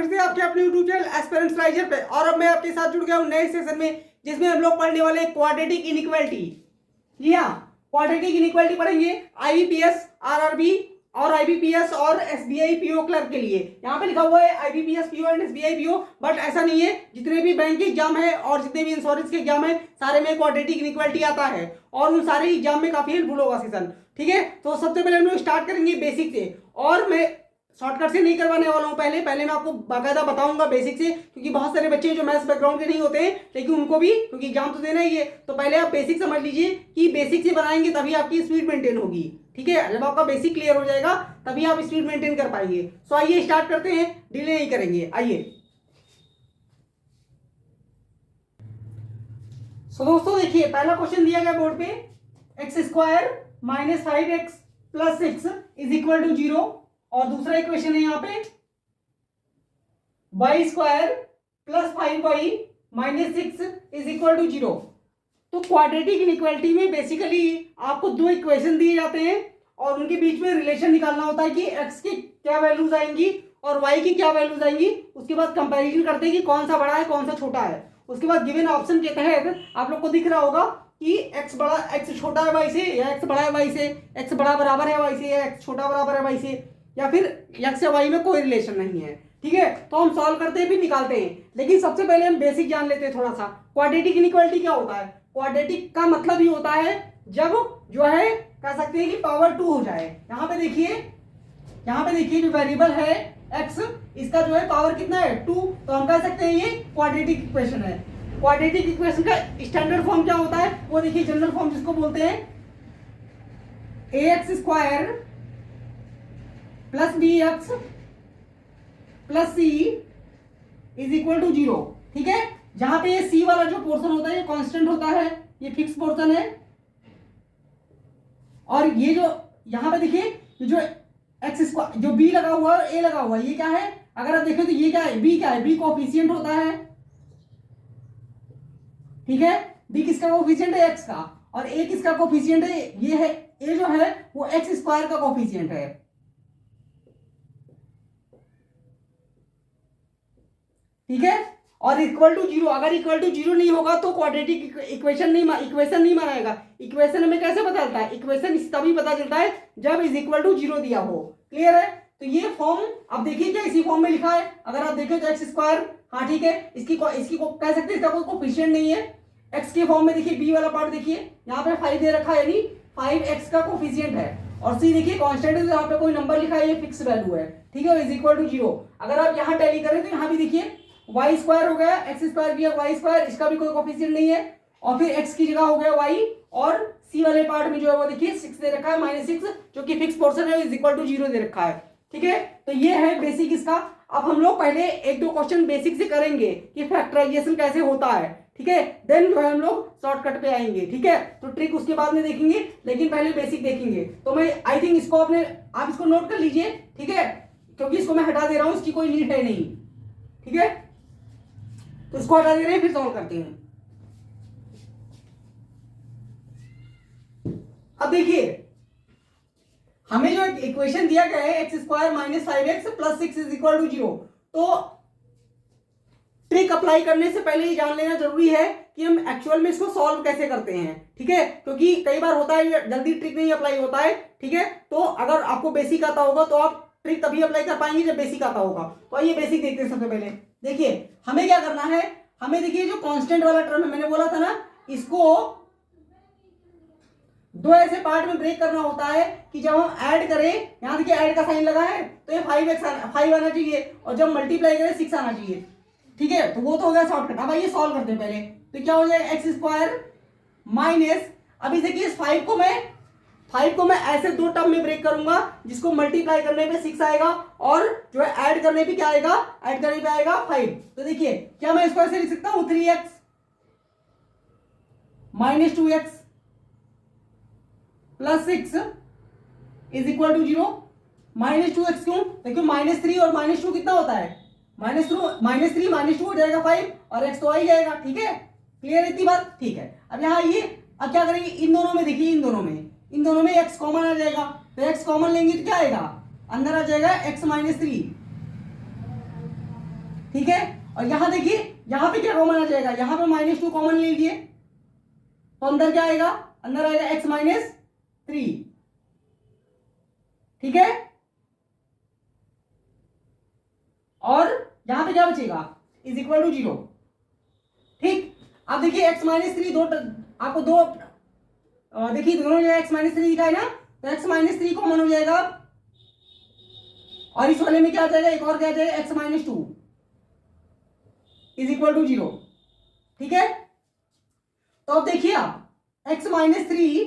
फिर से आपके अपने यूट्यूब चैनल एस्पिरेंट्स राइजर पे। और अब मैं आपके साथ जुड़ गया हूँ नए सेशन में, जिसमें हम लोग पढ़ने वाले क्वाड्रेटिक इनइक्वालिटी। जी हाँ, क्वाड्रेटिक इनइक्वालिटी पढ़ेंगे आईबीपीएस, आरआरबी और आईबीपीएस और एसबीआई पीओ क्लर्क के लिए। यहाँ पे लिखा हुआ है IBPS PO and SBI PO, but ऐसा नहीं है। जितने भी बैंक के एग्जाम है और जितने भी इंश्योरेंस के एग्जाम है, सारे में क्वाड्रेटिक इनइक्वालिटी आता है और उन सारे एग्जाम में काफी हेल्पफुल होगा सेशन। ठीक है, तो सबसे पहले हम लोग स्टार्ट करेंगे बेसिक से, और मैं शॉर्टकट से नहीं करवाने वाला हूँ। पहले मैं आपको बाकायदा बताऊंगा बेसिक से, क्योंकि बहुत सारे बच्चे जो मैथ्स बैकग्राउंड के नहीं होते हैं, लेकिन उनको भी क्योंकि एग्जाम तो देना ही है, तो पहले आप बेसिक समझ लीजिए कि बेसिक से बनाएंगे तभी आपकी स्पीड मेंटेन होगी। ठीक है, जब आपका बेसिक क्लियर हो जाएगा तभी आप स्पीड मेंटेन कर पाएंगे। सो आइए स्टार्ट करते हैं, डिले नहीं करेंगे। आइए सो दोस्तों देखिए, पहला क्वेश्चन दिया गया बोर्ड पे, X square minus 5x plus 6 is equal to 0, और दूसरा इक्वेशन है यहाँ पे Y square plus 5y minus 6 is equal to 0। तो क्वाड्रेटिक इनइक्वालिटी में बेसिकली आपको दो इक्वेशन दिए जाते हैं और उनके बीच में रिलेशन निकालना होता है कि x की क्या वैल्यूज आएंगी और y की क्या वैल्यूज आएंगी। उसके बाद कंपैरिजन करते हैं कि कौन सा बड़ा है कौन सा छोटा है। उसके बाद गिवन ऑप्शन के तहत आप लोग को दिख रहा होगा कि x छोटा है y से, या x बड़ा है y से, x बड़ा बराबर है y से, या x छोटा बराबर है y से, या फिर x या y में कोई रिलेशन नहीं है। ठीक है, तो हम सॉल्व करते हैं फिर निकालते हैं, लेकिन सबसे पहले हम बेसिक जान लेते हैं थोड़ा सा। क्वाड्रेटिक इनइक्वालिटी क्या होता है? क्वाड्रेटिक का मतलब ही होता है जब जो है कह सकते हैं कि पावर 2 हो जाए। यहाँ पे देखिए जो वेरिएबल है x, इसका जो है पावर कितना है 2, तो हम कह सकते हैं ये क्वाड्रेटिक इक्वेशन है। क्वाड्रेटिक इक्वेशन का स्टैंडर्ड फॉर्म क्या होता है वो देखिए, जनरल फॉर्म जिसको बोलते हैं ax square plus bx plus c is equal to 0। ठीक है, जहां पे ये c वाला जो पोर्शन होता है ये कांस्टेंट होता है, ये फिक्स पोर्शन है, और ये जो यहां पे देखिए जो एक्स स्क्वायर जो b लगा हुआ है, a लगा हुआ है, ये क्या है? अगर आप देखें तो ये क्या है? b क्या है? b कोफिशिएंट होता है। ठीक है, b किसका कोफिशिएंट है? x का, और a किसका कोफिशिएंट है? ये है a जो है वो एक्स स्क्वायर का कोफिशिएंट है। ठीक है, और इक्वल टू 0, अगर इक्वल टू 0 नहीं होगा तो क्वाड्रेटिक इक्वेशन नहीं मानेगा। इक्वेशन हमें कैसे पता चलता है? इक्वेशन तभी पता चलता है जब इज इक्वल टू 0 दिया हो। क्लियर है? तो ये फॉर्म आप देखिए क्या इसी फॉर्म में लिखा है। अगर आप देखें तो एक्स स्क्वायर, हाँ ठीक है, इसकी कह सकते हैं इसका कोई कोफिशिएंट नहीं है। एक्स के फॉर्म में देखिए बी वाला पार्ट देखिए, यहाँ पे 5 दे रखा है, यानी 5x का कोफिशिएंट है, और सी देखिए कांस्टेंट है, तो यहाँ पे कोई नंबर लिखा है, ये फिक्स वैल्यू है। ठीक है, इज इक्वल टू 0। अगर आप यहाँ टैली करें तो यहाँ भी देखिए वाई स्क्वायर हो गया, एक्स स्क्वायर भी है वाई स्क्वायर, इसका भी कोई कोफिशिएंट नहीं है, और फिर एक्स की जगह हो गया वाई, और सी वाले पार्ट में जो है वो देखिए 6 दे रखा है, -6, जो कि फिक्स पोर्शन है, इज इक्वल टू 0 दे रखा है। ठीक है, तो ये है बेसिक इसका। अब हम लोग पहले एक दो क्वेश्चन बेसिक से करेंगे कि फैक्टराइजेशन कैसे होता है। ठीक है, देन जो है हम लोग शॉर्टकट पे आएंगे। ठीक है, तो ट्रिक उसके बाद में देखेंगे, लेकिन पहले बेसिक देखेंगे। तो मैं आई थिंक इसको आप इसको नोट कर लीजिए। ठीक है, क्योंकि इसको मैं हटा दे रहा हूं, इसकी कोई नीड है नहीं। ठीक है, तो इसको हटा दे रहे हैं, फिर सॉल्व करते हैं। अब देखिए हमें जो इक्वेशन दिया गया है X square minus 5x plus 6 is equal to 0, तो ट्रिक अप्लाई करने से पहले ये जान लेना जरूरी है कि हम एक्चुअल में इसको सॉल्व कैसे करते हैं। ठीक है, क्योंकि कई बार होता है जल्दी ट्रिक नहीं अप्लाई होता है। ठीक है, तो अगर आपको बेसिक आता होगा तो आप ट्रिक तभी अप्लाई कर पाएंगे जब बेसिक आता होगा। तो आइए बेसिक देखते हैं। सबसे पहले देखिए हमें क्या करना है, हमें देखिए जो कांस्टेंट वाला टर्म है, मैंने बोला था ना, इसको दो ऐसे पार्ट में ब्रेक करना होता है कि जब हम ऐड करें, यहां देखिए ऐड का साइन लगा है, तो ये 5 आना चाहिए, और जब मल्टीप्लाई करें 6 आना चाहिए। ठीक है, तो वो तो हो गया शॉर्टकट। अब आइए सॉल्व करते हैं पहले। तो क्या हो जाएगा? एक्स स्क्वायर माइनस, अभी देखिए इस 5 को मैं ऐसे दो टर्म में ब्रेक करूंगा, जिसको मल्टीप्लाई करने पे 6 आएगा, और जो है ऐड करने पे क्या आएगा? ऐड करने पे आएगा 5। तो देखिए क्या मैं इसको ऐसे लिख सकता हूं, 3x minus 2x plus 6 is equal to 0। -2x क्यों? देखिए -3 और -2 कितना होता है? -3 -2 हो जाएगा 5, और x तो आ ही जाएगा। ठीक है, क्लियर इतनी बात? ठीक है, अब यहाँ ये अब क्या करेंगे, इन दोनों में देखिए, इन दोनों में x कॉमन आ जाएगा, तो x कॉमन लेंगे तो क्या आएगा? अंदर आ जाएगा x -3 ठीक है। और यहाँ देखिए यहाँ पे क्या कॉमन आ जाएगा, यहाँ पे -2 कॉमन ले लीजिए, तो अंदर क्या आएगा, अंदर आएगा x - 3, ठीक है। और यहां पे क्या बचेगा, इज इक्वल टू 0, ठीक। अब देखिए x - 3 दो आपको दो देखिए दोनों जगह x - 3 दिखा है ना, तो x - 3 कॉमन हो जाएगा, और इस वाले में क्या आ जाएगा, एक और क्या आ जाएगा, x - 2 इज इक्वल टू 0, ठीक है। तो अब देखिए आप x - 3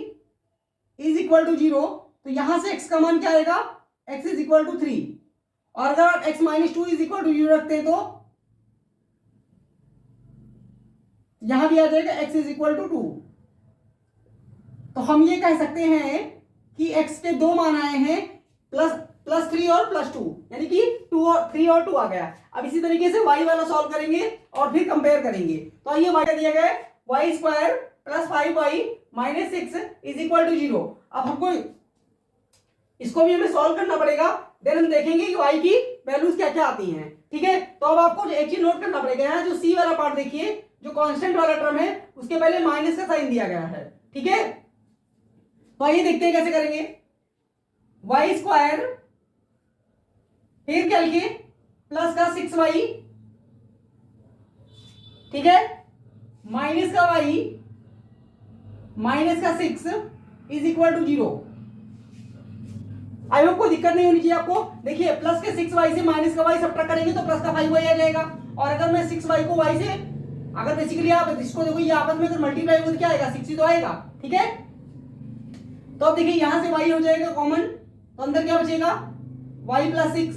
इज इक्वल टू 0, तो यहां से x का मान क्या आएगा, x इज इक्वल टू 3, और अगर आप x - 2 इज इक्वल टू 0 रखते हैं तो यहां भी आ जाएगा x इज इक्वल टू 2। तो हम ये कह सकते हैं कि x के दो मान आए हैं, +3 और +2, यानी कि 3 और 2 आ गया। अब इसी तरीके से y वाला सॉल्व करेंगे और फिर कंपेयर करेंगे। तो आइए y का दिया गया है y² + 5y - 6 is equal to 0। अब हमको इसको भी हमें सॉल्व करना पड़ेगा, देन हम देखेंगे कि y की वैल्यूज क्या क्या आती हैं, ठीक है। तो अब आपको एक चीज नोट करना पड़ेगा, यहाँ जो c वाला पार्ट देखिए, जो कांस्टेंट वाला टर्म है उसके पहले माइनस का साइन दिया गया है, ठीक है। तो आइए देखते हैं कैसे करेंगे, y², फिर क्या लिखिए, प्लस का 6y, ठीक है, माइनस का y माइनस का 6 is equal to 0। I hope कोई दिक्कत नहीं होनी चाहिए आपको। देखिए प्लस के 6y से माइनस का y सब्ट्रैक्ट करेंगे तो प्लस का 5y आ जाएगा, और अगर मैं 6y को y से, अगर बेसिकली आप इसको देखो, ये आपस में अगर मल्टीप्लाई हो तो क्या आएगा, 6 ही तो आएगा, ठीक है। तो अब देखिए यहां से y हो जाएगा कॉमन, तो अंदर क्या बचेगा, y + 6,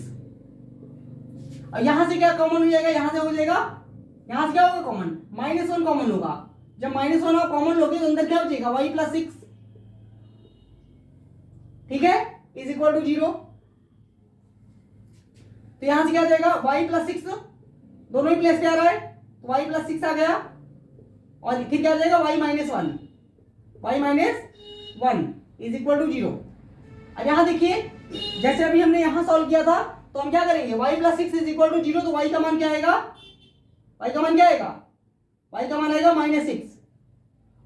और यहां से क्या कॉमन हो जाएगा, यहां से हो जाएगा, यहां से क्या होगा कॉमन, -1 कॉमन होगा। जब -1 आप कॉमन लोगे तो अंदर क्या बचेगा, y + 6, ठीक है, इज इक्वल टू 0। तो यहां से क्या आ जाएगा, y + 6, दोनों ही प्लेस पे आ रहा है, तो y + 6 आ गया, और फिर क्या आ जाएगा, y - 1 इज इक्वल टू 0। अब यहां देखिए जैसे अभी हमने यहां सॉल्व किया था, तो हम क्या करेंगे, y + 6 इज इक्वल टू 0, तो y का मान क्या आएगा, y का मान क्या आएगा, y का मान आएगा -6,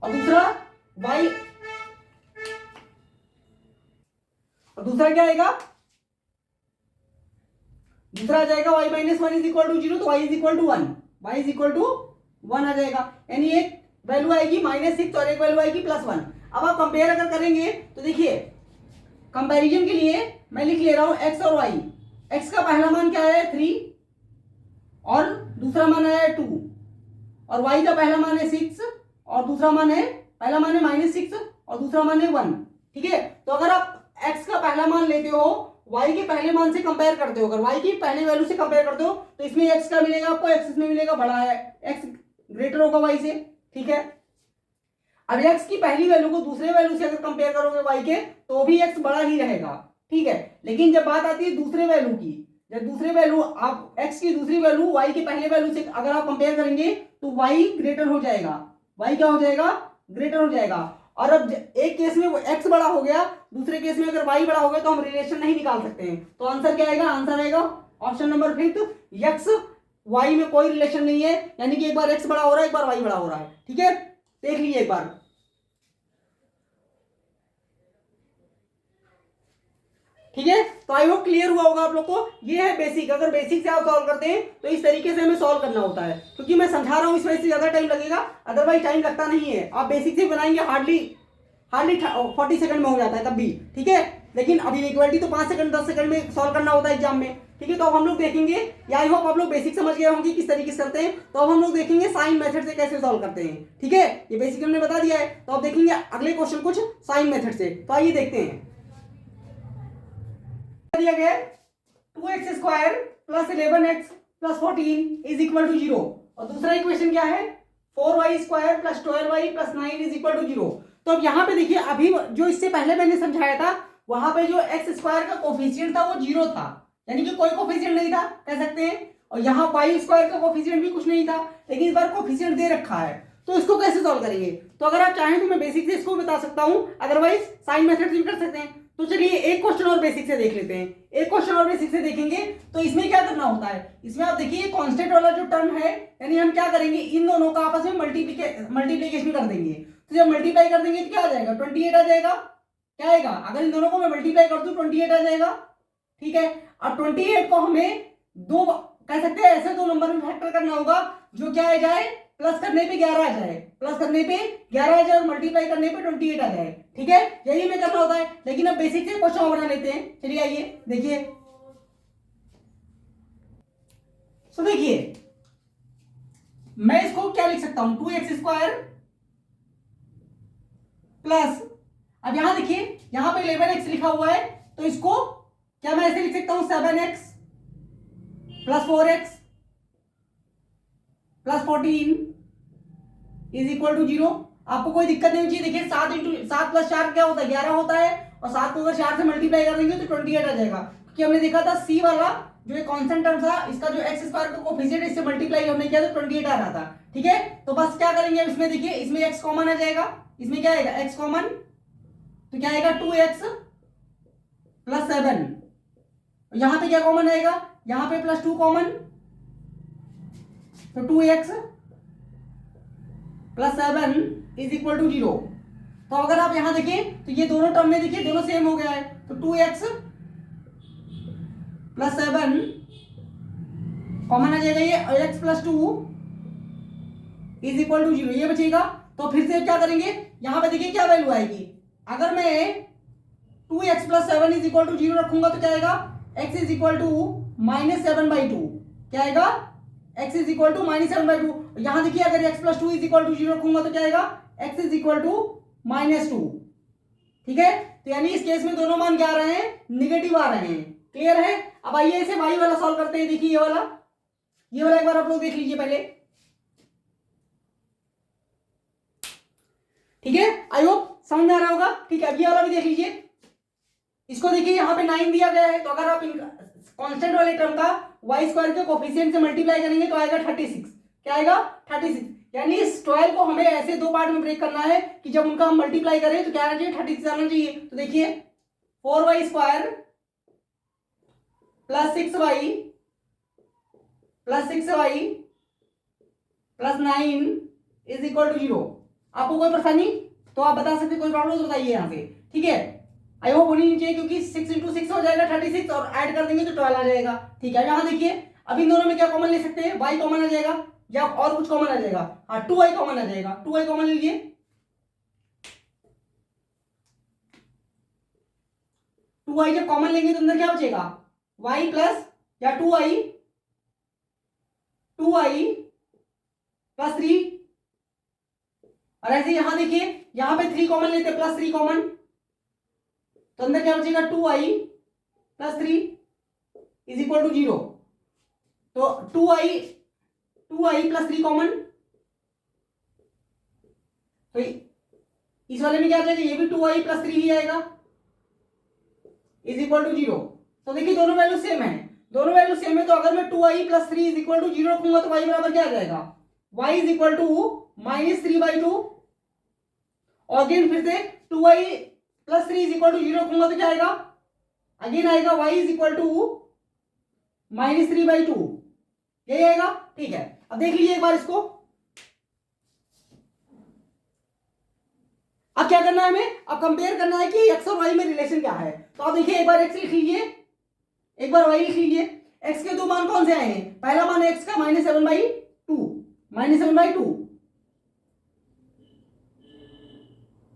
और दूसरा क्या आएगा, दूसरा आ जाएगा y - 1 इज इक्वल टू 0, तो y is equal to 1, y is equal to 1 आ जाएगा, यानी एक वैल्यू आएगी -6 और एक वैल्यू आएगी +1। अब आप कंपेयर अगर करेंगे तो देखिए कंपैरिजन के लिए मैं लिख ले रहा हूं x और y। x का पहला मान क्या है, 3, और दूसरा मान है 2, और y का पहला मान है 6, और दूसरा मान है, पहला मान है -6 और दूसरा मान है 1, ठीक है। तो अगर आप x का पहला मान लेते हो, y के पहले मान से कंपेयर करते हो, अगर y की पहले वैल्यू से कंपेयर करते हो, तो इसमें x का मिलेगा आपको, x इसमें मिलेगा बड़ा है, x ग्रेटर होगा y से, ठीक है। अब x की पहली वैल्यू को दूसरे वैल्यू से अगर कंपेयर करोगे y के, तो भी x बड़ा ही रहेगा, ठीक है। लेकिन जब बात आती है दूसरे वैल्यू की, जब दूसरे वैल्यू आप x की दूसरी वैल्यू y के पहले वैल्यू से अगर आप कंपेयर करेंगे, तो y ग्रेटर हो जाएगा, y क्या हो जाएगा, ग्रेटर हो जाएगा। और अब एक केस में x बड़ा हो गया, दूसरे केस में अगर y बड़ा हो गया, तो हम रिलेशन नहीं निकाल सकते हैं। तो आंसर क्या आएगा, आंसर आएगा ऑप्शन नंबर 5, x y में कोई रिलेशन नहीं है, यानी कि एक बार x बड़ा हो रहा है, एक बार y बड़ा हो रहा है, ठीक है। देख लीजिए एक बार, ठीक है। तो आई होप क्लियर हुआ होगा आप लोग को। ये है बेसिक, अगर बेसिक से आप सॉल्व करते हैं तो इस तरीके से हमें सॉल्व करना होता है, क्योंकि मैं समझा रहा हूं इस वजह से ज्यादा टाइम लगेगा, अदरवाइज टाइम लगता नहीं है। आप बेसिक से बनाएंगे हार्डली 40 सेकंड में हो जाता है तब भी, ठीक है। लेकिन अभी इक्वालिटी तो 5 सेकंड 10 सेकंड में सॉल्व करना होता है एग्जाम में, ठीक है। तो अब हम लोग देखेंगे, या आई होप आप लोग बेसिक समझ गए होंगे किस तरीके से करते हैं। तो अब हम लोग देखेंगे साइन मेथड से कैसे सॉल्व करते हैं, ठीक है। ये बेसिक हमने बता दिया है, तो अब देखेंगे अगले क्वेश्चन कुछ साइन मेथड से। तो आइए देखते हैं, दिया गया 2x² + 11x + 14 is equal to 0, और दूसरा इक्वेशन क्या है, 4y² + 12y + 9 is equal to 0। तो अब यहाँ पे देखिए, अभी जो इससे पहले मैंने समझाया था, वहां पे जो x² का कोफिशिएंट था वो 0 था, यानी कि कोई कोफिशिएंट नहीं था कह सकते हैं, और यहाँ y² का कोफिशिएंट भी कुछ नहीं था, लेकिन इस बार कोफिशिएंट दे रखा है। तो इसको कैसे सॉल्व करेंगे, तो अगर आप चाहें तो मैं बेसिक से इसको बता सकता हूं, अदरवाइज साइन मेथड भी कर सकते हैं। तो चलिए चलिए एक क्वेश्चन और बेसिक से देख लेते हैं। एक क्वेश्चन और बेसिक से देखेंगे तो इसमें क्या करना होता है, इसमें आप देखिए कांस्टेंट वाला जो टर्म है, यानी हम क्या करेंगे, इन दोनों का आपस में मल्टीप्लीकेशन कर देंगे। तो जब मल्टीप्लाई कर देंगे तो क्या आ जाएगा, 28 आ जाएगा। क्या आएगा, अगर इन दोनों को मैं मल्टीप्लाई कर दूं 28 आ जाएगा। ठीक है, अब 28 को हमें दो कह सकते हैं ऐसे दो नंबर में फैक्टर करना होगा जो क्या आ जाए, प्लस करने पे 11 आ जाए, प्लस करने पे 11 आ जाए और मल्टीप्लाई करने पे 28 आ जाए। ठीक है, यही हमें करना होता है। लेकिन अब बेसिक से क्वेश्चन बना लेते हैं। चलिए आइए देखिए। तो देखिए मैं इसको क्या लिख सकता हूं, 2x² प्लस, अब यहां देखिए यहां पे 11x लिखा हुआ है, तो इसको क्या मैं ऐसे लिख सकता हूं, 7x plus 4x plus 14 is equal to 0। आपको कोई दिक्कत नहीं चाहिए। देखिए 7 प्लस 4 क्या होता है, 11 होता है, और 7 को अगर 4 से मल्टीप्लाई कर देंगे तो 28 आ जाएगा। क्योंकि हमने देखा था सी वाला जो एक कांस्टेंट टर्म था, इसका जो x स्क्वायर का कोफिशिएंट इससे मल्टीप्लाई हमने किया तो 28 आ रहा था। ठीक है, तो बस क्या करेंगे अब इसमें, देखिए इसमें x कॉमन आ जाएगा, इसमें क्या आएगा x कॉमन, तो क्या आएगा 2x प्लस 7, यहां पे क्या कॉमन आएगा, यहां पे प्लस 2 कॉमन, तो 2x plus 7 is equal to 0। तो अगर आप यहां देखें तो ये दोनों टर्म में देखिए दोनों सेम हो गया है, तो 2x प्लस 7 कॉमन आ जाएगा ये, और x plus 2 is equal to 0 ये बचेगा। तो फिर से क्या करेंगे, यहां पे देखिए क्या वैल्यू आएगी, अगर मैं 2x plus 7 is equal to 0 रखूंगा तो क्या आएगा, x इज इक्वल टू -7/2। क्या आएगा, x इज इक्वल टू -7/2। यहां देखिए अगर x plus 2 is equal to 0 रखूंगा तो क्या आएगा, x इज इक्वल टू -2। ठीक है, तो यानी इस केस में दोनों मान क्या आ रहे हैं, निगेटिव आ रहे हैं। क्लियर है। अब आइए इसे y वाला सॉल्व करते हैं। देखिए ये वाला एक बार आप लोग देख लीजिए पहले। ठीक है, आई होप समझ में आ रहा होगा। ठीक है, अब ये वाला भी देख लीजिए। इसको देखिए यहाँ पे 9 दिया गया है, तो अगर आप कांस्टेंट वाले टर्म का y स्क्वायर के कोफिशिएंट से मल्टीप्लाई करेंगे तो आएगा 36। क्या आएगा, 36। यानी इस 12 को हमें ऐसे दो पार्ट में ब्रेक करना है कि जब उनका हम मल्टीप्लाई करें तो क्या आना चाहिए, 36 आना चाहिए। तो देखिए 4y² plus 6y plus 6y plus 9 is equal to 0। आपको कोई परेशानी तो आप बता सकते, कोई प्रॉब्लम तो बताइए यहाँ से। ठीक है, आई होप होनी नहीं चाहिए, क्योंकि 6 × 6 हो जाएगा 36 और ऐड कर देंगे तो 12 आ जाएगा। ठीक है, यहाँ देखिए अब इन दोनों में क्या कॉमन ले सकते हैं, y कॉमन आ जाएगा या और कुछ कॉमन आ जाएगा, हाँ 2y कॉमन आ जाएगा। 2y कॉमन लीजिए, 2y जब कॉमन लेंगे तो अंदर क्या बचेगा, y प्लस या 2y प्लस 3, और ऐसे यहां देखिए यहां पे 3 कॉमन लेते, प्लस 3 कॉमन, तो अंदर क्या बचेगा 2y plus 3 is equal to 0। तो 2y प्लस 3 कॉमन, तो इस वाले में क्या आ जाएगा, ये भी 2y प्लस 3 ही आएगा इज इक्वल टू 0। तो देखिए दोनों वैल्यू सेम है, दोनों वैल्यू सेम है, तो अगर मैं 2y plus 3 is equal to 0 रखूंगा तो y बराबर क्या आ जाएगा, y इज इक्वल टू -3/2, और अगेन फिर से 2y plus 3 is equal to 0 रखूंगा तो क्या आएगा, अगेन आएगा y इज इक्वल टू -3/2, यही आएगा। ठीक है, अब देख लीजिए एक बार इसको। अब क्या करना है हमें, अब कंपेयर करना है कि x और y में रिलेशन क्या है। तो आप देखिए एक बार x लिख लीजिए, एक बार y लिख लीजिए। x के दो मान कौन से आए हैं, पहला मान है x का -7/2,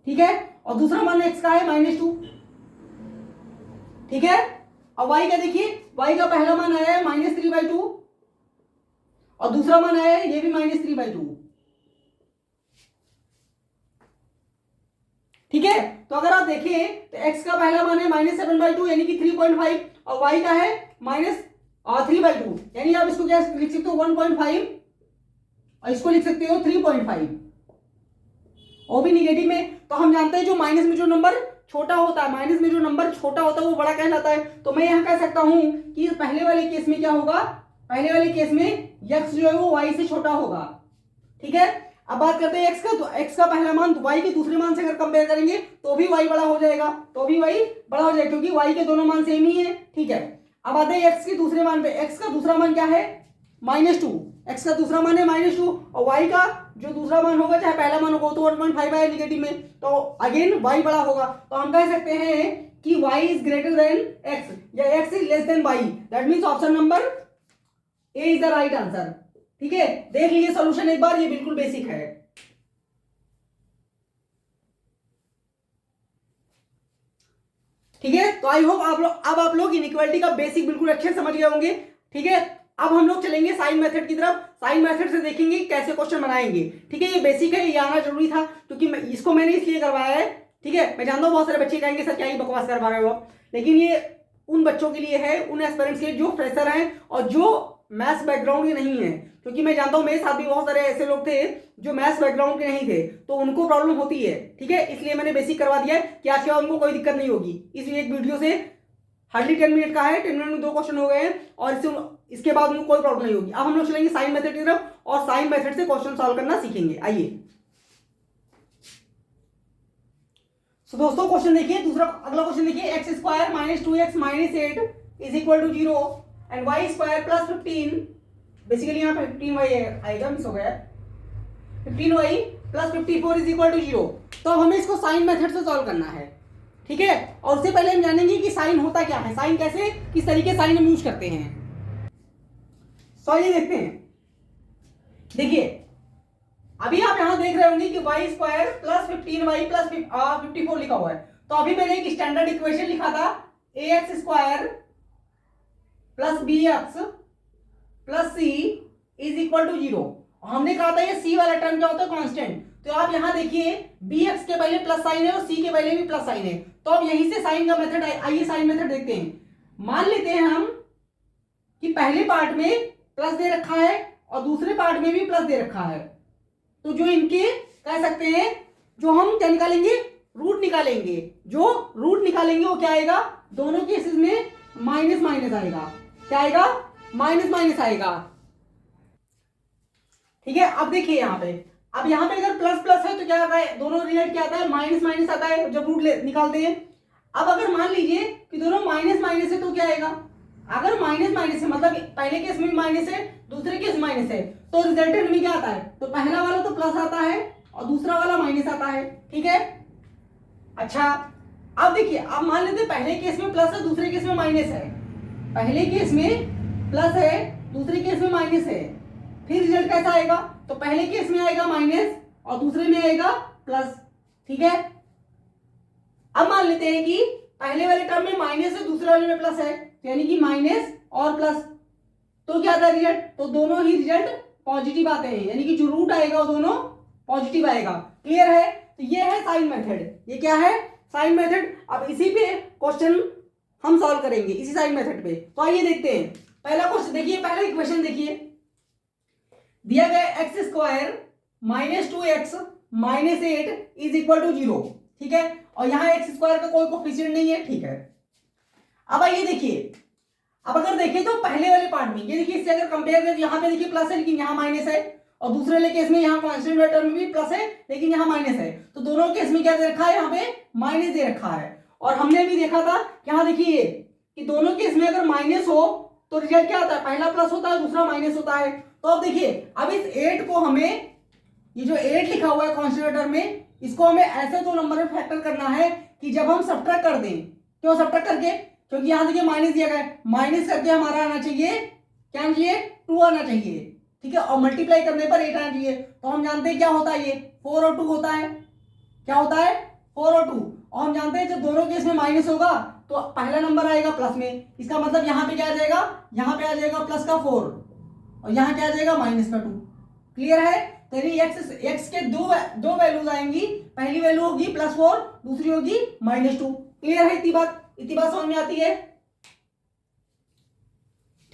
ठीक है, और दूसरा मान x का है -2। ठीक है, अब y का देखिए, y का पहला मान आया है -3/2 और दूसरा मान आया है ये भी -3/2। ठीक है, तो अगर आप देखें तो x का पहला मान है -7/2 यानी कि 3.5, और y का है -3/2, यानी आप इसको क्या लिख सकते हो 1.5 और इसको लिख सकते हो 3.5, वो भी निगेटिव में। तो हम जानते हैं जो माइनस में जो नंबर छोटा होता है, माइनस में जो नंबर छोटा होता है वो बड़ा कहलाता है। तो मैं यहां कह सकता हूं कि पहले वाले केस में क्या होगा, पहले वाले केस में x जो है वो y से छोटा होगा। ठीक है, अब बात करते हैं एक्स का पहला मान वाई के दूसरे मान से अगर कंपेयर करेंगे तो भी वाई बड़ा हो जाएगा, क्योंकि वाई के दोनों मान सेम ही है। ठीक है, अब आते हैं एक्स के दूसरे मान पे। एक्स का दूसरा मान क्या है? -2। एक्स का दूसरा मान है -2 और वाई का जो दूसरा मान होगा चाहे पहला मान होगा तो 1.5 है निगेटिव में, तो अगेन वाई बड़ा होगा। तो हम कह सकते हैं कि y is greater than x या x is less than y। That means option number A is the right answer. ठीक है, देख लीजिए सॉल्यूशन एक बार, ये बिल्कुल बेसिक है। ठीक है, तो आई होप आप लोग इनइक्वालिटी का बेसिक बिल्कुल अच्छे से समझ गए होंगे। ठीक है, अब हम लोग चलेंगे साइन मेथड की तरफ। साइन मेथड से देखेंगे कैसे क्वेश्चन बनाएंगे। ठीक है, ये बेसिक है, ये आना जरूरी था क्योंकि इसको मैंने इसलिए करवाया है। ठीक है, मैं जानता हूँ बहुत सारे बच्चे कहेंगे सर क्या ही बकवास कर पा रहे हो, लेकिन ये उन बच्चों के लिए है, उन एस्पिरेंट्स के लिए जो फ्रेशर हैं और जो मैथ्स बैकग्राउंड के नहीं है। क्योंकि मैं जानता हूँ मेरे साथ भी बहुत सारे ऐसे लोग थे जो मैथ्स बैकग्राउंड के नहीं थे, तो उनको प्रॉब्लम होती है। ठीक है, इसलिए मैंने बेसिक करवा दिया है कि आज के बाद उनको कोई दिक्कत नहीं होगी। इसलिए एक वीडियो से हार्डली 10 मिनट का है, 10 मिनट में 2 क्वेश्चन हो गए हैं और इसके बाद उनको कोई प्रॉब्लम नहीं होगी। अब हम लोग चलेंगे साइन मेथड की तरफ और साइन मेथड से क्वेश्चन सॉल्व करना सीखेंगे। आइए तो दोस्तों क्वेश्चन देखिए, अगला क्वेश्चन देखिए। X square -2x -8 is equal to 0 and Y square plus 15, basically यहाँ पे 15y आएगा, मिस हो गया, 15y plus 54 is equal to 0। तो अब हमें इसको साइन मेथड से सॉल्व करना है। ठीक है, और उससे पहले हम जानेंगे कि साइन होता क्या है, साइन कैसे, किस तरीके साइन हम यूज करते हैं। सॉल्व देखते हैं। देखिए अभी आप यहां देख रहे होंगे कि Y square plus 15y plus 54 लिखा हुआ है। तो अभी मैंने एक स्टैंडर्ड इक्वेशन लिखा था, ax square plus bx plus c is equal to 0। हमने कहा था ये c वाला टर्म क्या होता है? कांस्टेंट। तो आप यहां देखिए bx के पहले प्लस साइन है और c के पहले भी प्लस साइन है, तो अब यहीं से साइन का मेथड, आइए साइन मेथड देखते हैं। मान लेते हैं हम कि पहले पार्ट में प्लस दे रखा है और दूसरे पार्ट में भी प्लस दे रखा है, तो जो इनके कह सकते हैं, जो हम क्या निकालेंगे? रूट निकालेंगे। जो रूट निकालेंगे वो क्या आएगा? दोनों केसेस में माइनस माइनस आएगा। क्या आएगा? माइनस माइनस आएगा। ठीक है, अब देखिए यहाँ पे, अब यहाँ पे अगर प्लस प्लस है तो क्या आता है? दोनों रिजल्ट क्या आता है? माइनस माइनस आता है जब रूट निकालते हैं। अब अगर मान लीजिए कि दोनों माइनस माइनस है तो क्या आएगा? अगर माइनस माइनस है मतलब पहले केस में माइनस है, दूसरे केस माइनस है, तो रिजल्टेंट में क्या आता है? तो पहला वाला तो प्लस आता है और दूसरा वाला माइनस आता है। ठीक है, अच्छा अब देखिए, अब मान लेते हैं पहले केस में प्लस है, दूसरे केस में माइनस है। पहले केस में प्लस है, दूसरे केस में माइनस है, फिर रिजल्ट कैसा आएगा? तो पहले केस में आएगा माइनस और दूसरे में आएगा प्लस। ठीक है, अब मान लेते हैं कि पहले वाले टर्म में माइनस है, दूसरे वाले में प्लस है, यानी कि माइनस और प्लस, तो क्या आता है रिजल्ट? तो दोनों ही रिजल्ट पॉजिटिव आते हैं, यानी कि जो रूट आएगा वो दोनों पॉजिटिव आएगा। क्लियर है? तो ये है साइन मेथड। ये क्या है? Sign method. अब इसी पे क्वेश्चन हम सॉल्व करेंगे, इसी साइन मेथड पे। तो आइए देखते हैं पहला क्वेश्चन। देखिए पहला इक्वेशन देखिए, दिया गया X square -2x -8 is equal to 0। ठीक है, और यहाँ एक्स स्क्वायर का कोई कोफिशिएंट नहीं है। ठीक है, अब आइए देखिए, अब अगर देखें तो पहले वाले पार्ट में ये देखिए, इससे अगर कंपेयर करें, यहाँ पे देखिए प्लस है लेकिन यहाँ माइनस है, और दूसरे वाले केस में यहाँ कांस्टेंट वाले टर्म में भी प्लस है लेकिन यहाँ माइनस है, तो दोनों केस में क्या दे रखा है? यहाँ पे माइनस दे रखा है। और हमने भी देखा था यहाँ देखिए कि दोनों केस में अगर माइनस हो तो रिजल्ट क्या आता है? पहला प्लस होता है, दूसरा माइनस होता है। तो अब देखिए, अब इस 8 को हमें, ये जो 8 लिखा हुआ है कांस्टेंट टर्म में, इसको हमें ऐसे 2 नंबर में फैक्टर करना है कि जब हम सब्ट्रैक्ट कर दें, क्यों सब्ट्रैक्ट करके? क्योंकि यहां देखिए माइनस दिया गया है, माइनस करके हमारा आना चाहिए, क्या आना चाहिए? 2 आना चाहिए। ठीक है, और मल्टीप्लाई करने पर 8 आना चाहिए। तो हम जानते हैं क्या होता है, ये 4 और 2 होता है। क्या होता है? 4 और 2। और हम जानते हैं जब दोनों केस में माइनस होगा तो पहला नंबर आएगा प्लस में, इसका मतलब यहाँ पे क्या आ जाएगा? यहाँ पे आ जाएगा प्लस का 4 और यहाँ क्या आ जाएगा? माइनस का 2। क्लियर है? तो एक्स के दो वैल्यूज आएंगी, पहली वैल्यू होगी +4, दूसरी होगी -2। क्लियर है? इतनी बात समझ में आती है?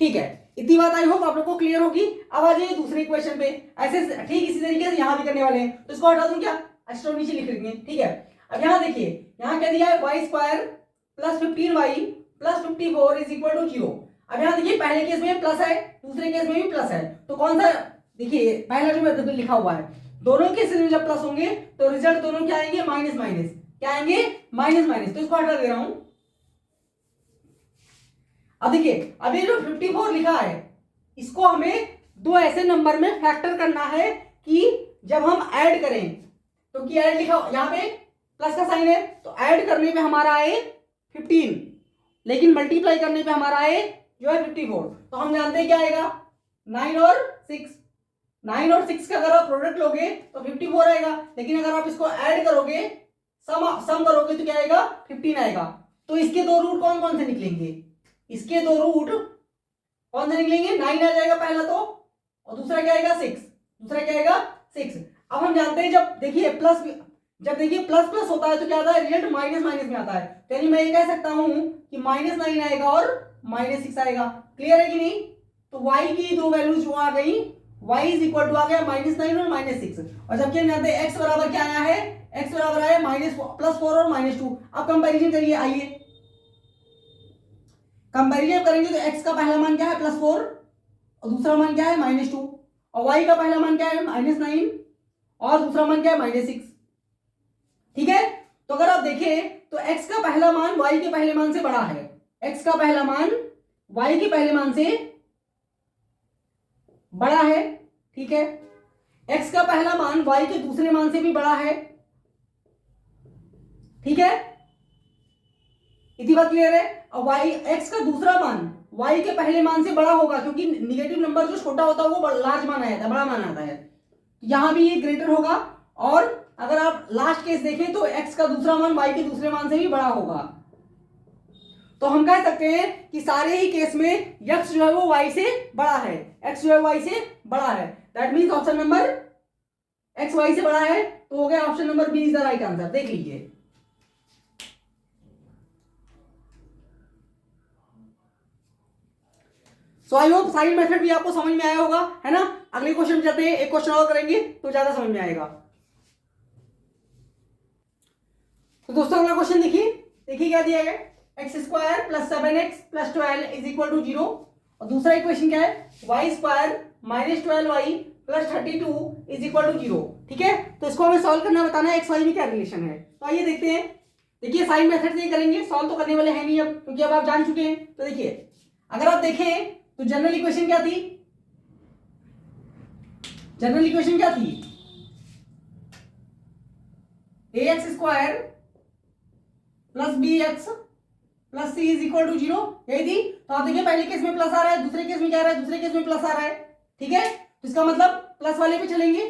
ठीक है, इतनी बात आई होप आप लोग को क्लियर होगी। अब आ जाइए दूसरे इक्वेशन पे। ऐसे ठीक इसी तरीके से यहाँ भी करने वाले हैं, तो इसको हटा दूं क्या? एक्स्ट्रा नीचे लिख लेंगे। ठीक है, अब यहाँ देखिए, यहाँ क्या दिया है? Y square plus 15y plus 54 is equal to 0। अब यहाँ देखिए पहले केस में प्लस है, दूसरे केस में भी प्लस है, तो कौन सा? देखिए पहला जो लिखा हुआ है दोनों के केसेस में जब प्लस होंगे तो रिजल्ट दोनों क्या आएंगे, माइनस माइनस। क्या आएंगे, माइनस माइनस। तो इसको हटा दे रहा हूं। अब देखिए, अब ये जो 54 लिखा है इसको हमें दो ऐसे नंबर में फैक्टर करना है कि जब हम ऐड करें तो कि ऐड लिखा यहाँ पे प्लस का साइन है तो ऐड करने पे हमारा आए 15, लेकिन मल्टीप्लाई करने पे हमारा आए जो है 54। तो हम जानते हैं क्या आएगा, 9 और 6। 9 और 6 का अगर आप प्रोडक्ट लोगे तो 54 आएगा, लेकिन अगर आप इसको ऐड करोगे, सम करोगे तो क्या आएगा, 15 आएगा। तो इसके दो रूट कौन कौन से निकलेंगे, इसके दो रूट कौन से निकलेंगे, 9 आ जाएगा पहला तो, और दूसरा क्या आएगा 6, दूसरा क्या आएगा 6। अब हम जानते हैं जब देखिए प्लस प्लस होता है तो क्या आता है, रिजल्ट माइनस माइनस में आता है। तो यानी मैं ये कह सकता हूं कि -9 आएगा और -6 आएगा। क्लियर है कि नहीं। तो y की दो वैल्यूज जो आ गई, y इज इक्वल टू आ गया -9 और -6। और जबकि हम जानते हैं x बराबर क्या आया है, x बराबर आया +4 और -2। अब कंपैरिजन करिए, आइए कंपैरिजन करेंगे तो x का पहला मान क्या है, +4, और दूसरा मान क्या है, -2, और y का पहला मान क्या है, -9, और दूसरा मान क्या है, -6। ठीक है। तो अगर आप देखें तो x का पहला मान y के पहले मान से बड़ा है, x का पहला मान y के पहले मान से बड़ा है। ठीक है। x का पहला मान y के दूसरे मान से भी बड़ा है। ठीक है, इतनी बात क्लियर है। और x का दूसरा मान y के पहले मान से बड़ा होगा, क्योंकि निगेटिव नंबर जो छोटा होता है वो लार्ज मान आता है, बड़ा मान आता है। यहां भी ये ग्रेटर होगा। और अगर आप लास्ट केस देखें तो x का दूसरा मान y के दूसरे मान से भी बड़ा होगा। तो हम कह सकते हैं कि सारे ही केस में x जो है वो y से बड़ा है, x जो है y से बड़ा है। That means option number x y से बड़ा है, तो हो गया option number B is the right answer. देख लीजिए। So I hope sign method भी आपको समझ में आया होगा, है ना। अगले क्वेश्चन में जाते हैं, एक क्वेश्चन और करेंगे तो ज्यादा समझ में आएगा। तो दोस्तों अगला क्वेश्चन देखिए क्या दिया गया, x² + 7x + 12 is equal to 0। और दूसरा इक्वेशन क्या है, y² - 12y + 32 is equal to 0। ठीक है। तो इसको हमें सॉल्व करना, बताना है x y में क्या रिलेशन है। तो आइए देखते हैं। देखिए साइन मेथड से ही करेंगे, सॉल्व तो करने वाले हैं नहीं अब, क्योंकि अब आप जान चुके हैं। तो देखिए अगर आप देखें तो जनरल इक्वेशन क्या थी, जनरल इक्वेशन क्या थी, ax² + bx + c is equal to 0, यही थी। तो आप देखिए पहले केस में प्लस आ रहा है, दूसरे केस में क्या आ रहा है, दूसरे केस में प्लस आ रहा है। ठीक है। तो इसका मतलब प्लस वाले पे चलेंगे।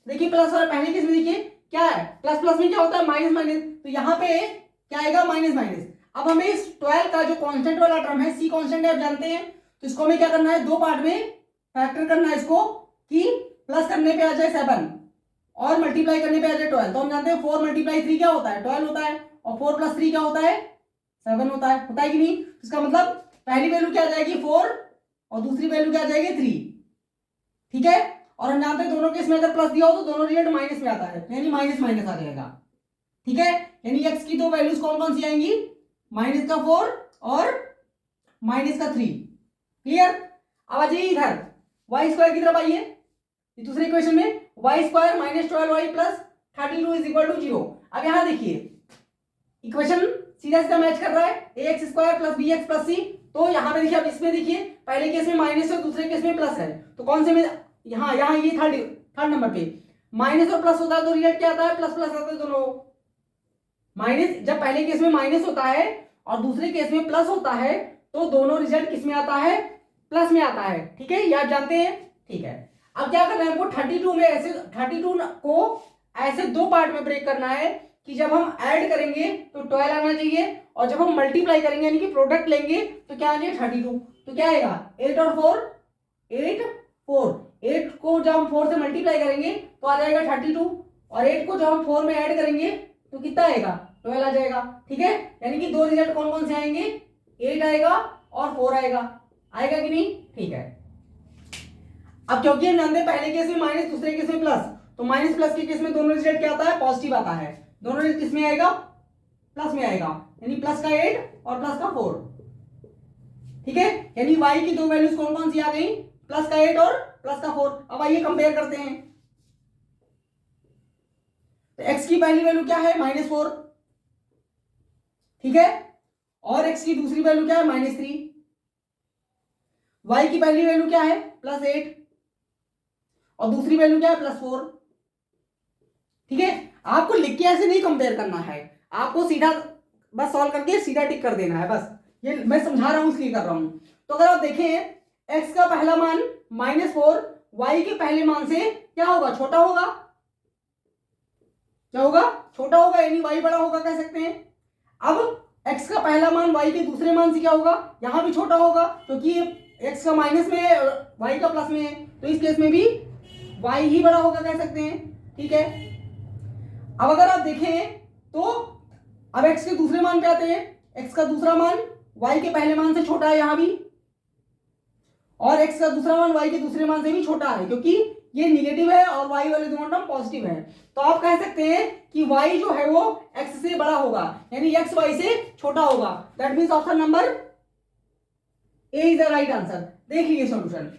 देखिए प्लस वाला पहले केस में देखिए क्या है, प्लस प्लस में क्या होता है, माइनस माइनस। तो यहाँ पे क्या आएगा, माइनस माइनस। अब हमें इस 12 का जो कांस्टेंट वाला टर्म है, सी कांस्टेंट है, आप जानते हैं। तो इसको हमें क्या करना है, दो पार्ट में फैक्टर करना है इसको, कि प्लस करने पे आ जाए 7 और मल्टीप्लाई करने पे आ जाए 12। तो हम जानते हैं 4 × 3 क्या होता है, 12 होता है, और 4 + 3 क्या होता है, 7 होता है कि नहीं। इसका मतलब पहली वैल्यू क्या आ जाएगी 4 और दूसरी वैल्यू क्या आ जाएगी 3। ठीक है। और हम जानते हैं दोनों केस में अगर प्लस दिया हो तो दोनों रिजल्ट माइनस में आता है, यानी माइनस माइनस आ जाएगा। ठीक है। यानी x की दो वैल्यूज कौन कौन सी आएंगी, -4 और -3। क्लियर। अब आ जाइए इधर y² की तरफ आइए, दूसरे इक्वेशन में y² - 12y + 32 is equal to 0। अब यहां देखिए इक्वेशन सीधा सीधा मैच कर रहा है, ax² + bx + c। तो यहां पे देखिए, अब इसमें देखिए पहले केस में माइनस है, दूसरे केस में प्लस है। तो कौन से में, यहाँ ये थर्ड नंबर पे माइनस और प्लस होता है तो रिजल्ट क्या आता है, प्लस प्लस आता है दोनों। माइनस जब पहले केस में माइनस होता है और दूसरे केस में प्लस होता है तो दोनों रिजल्ट किस में आता है, प्लस में आता है। ठीक है, ये आप जानते हैं। ठीक है। अब क्या करना है हमको, 32 में ऐसे 32 को ऐसे दो पार्ट में ब्रेक करना है कि जब हम ऐड करेंगे तो 12 आना चाहिए, और जब हम मल्टीप्लाई करेंगे यानी कि प्रोडक्ट लेंगे तो क्या आना चाहिए 32। तो क्या आएगा 8 और 4 8 4, 8 को जब हम 4 से मल्टीप्लाई करेंगे तो आ जाएगा 32, और 8 को जब हम 4 में ऐड करेंगे तो कितना आएगा, 12 आ जाएगा। ठीक है। यानी कि दो रिजल्ट कौन कौन से आएंगे, 8 आएगा और 4 आएगा कि नहीं। ठीक है। अब क्योंकि हम जानते हैं पहले केस में माइनस, दूसरे केस में प्लस, तो माइनस प्लस के केस में दोनों रिजल्ट क्या आता है, पॉजिटिव आता है। दोनों रिजल्ट किस में आएगा, प्लस में आएगा, यानी प्लस का 8 और प्लस का 4। ठीक है। यानी y की दो वैल्यूज कौन कौन सी आ गई, +8 और +4। अब आइए कंपेयर करते हैं। तो x की पहली वैल्यू क्या है -4, ठीक है, और x की दूसरी वैल्यू क्या है -3, y की पहली वैल्यू क्या है +8 और दूसरी वैल्यू क्या है +4, ठीक है। आपको लिख के ऐसे नहीं कंपेयर करना है, आपको सीधा बस सॉल्व करके सीधा टिक कर देना है, बस ये मैं समझा रहा हूं इसलिए कर रहा हूं। तो अगर आप देखें x का पहला मान -4 y के पहले मान से क्या होगा, छोटा होगा, क्या होगा, छोटा होगा, यानी y बड़ा होगा कह सकते हैं। अब x का पहला मान y के दूसरे मान से क्या होगा, यहां भी छोटा होगा क्योंकि x का माइनस में है y का प्लस में है, तो इस केस में भी y ही बड़ा होगा कह सकते हैं, ठीक है। अब अगर आप देखें तो अब x के दूसरे मान पे आते हैं, x का दूसरा मान y के पहले मान से छोटा है यहां भी, और x का दूसरा मान y के दूसरे मान से भी छोटा है क्योंकि ये निगेटिव है और y वाले दोनों टर्म पॉजिटिव है। तो आप कह सकते हैं कि y जो है वो x से बड़ा होगा, यानी x y से छोटा होगा। That means option number A is the right answer. देख लीजिए सॉल्यूशन।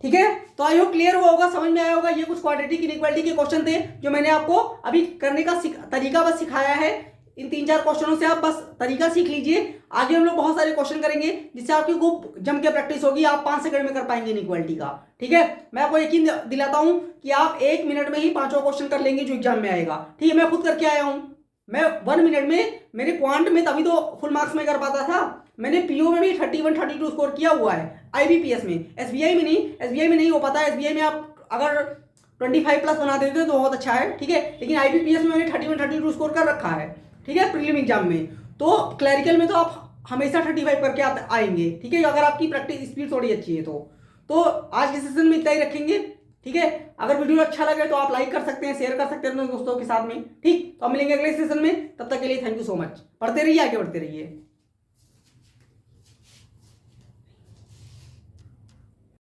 ठीक है, तो आई होप क्लियर हुआ होगा, समझ में आया होगा। ये कुछ क्वाड्रेटिक इनइक्वालिटी के क्वेश्चन थे जो मैंने आपको अभी करने का तरीका बस सिखाया है। इन 3-4 क्वेश्चनों से आप बस तरीका सीख लीजिए। आगे हम लोग बहुत सारे क्वेश्चन करेंगे जिससे आपकी खूब जम के प्रैक्टिस होगी, आप 5 सेकंड में कर पाएंगे इनइक्वालिटी का। ठीक है, मैं आपको यकीन दिलाता हूं कि आप 1 मिनट में ही 5 क्वेश्चन कर लेंगे जो एग्जाम में आएगा। ठीक है, मैं खुद करके आया हूं, मैं 1 मिनट में, मेरे क्वांट में तभी तो फुल मार्क्स में कर पाता था। मैंने पीओ में भी 31-32 स्कोर किया हुआ है, आईबीपीएस में, एसबीआई में नहीं, एसबीआई में नहीं हो पाता। एसबीआई में आप अगर 25 प्लस बना देते तो बहुत अच्छा है, ठीक है, लेकिन आईबीपीएस में मैंने 31-32 स्कोर कर रखा है, ठीक है, प्रीलिम एग्जाम में। तो क्लैरिकल में तो आप हमेशा 35 करके आएंगे, ठीक है, अगर आपकी प्रैक्टिस स्पीड थोड़ी अच्छी है तो आज के सेशन में इतना ही रखेंगे। ठीक है, अगर वीडियो अच्छा लगे तो आप लाइक कर सकते हैं, शेयर कर सकते हैं अपने दोस्तों के साथ में। ठीक, तो हम मिलेंगे अगले सेशन में, तब तक के लिए थैंक यू सो मच। पढ़ते रहिए, आगे बढ़ते रहिए।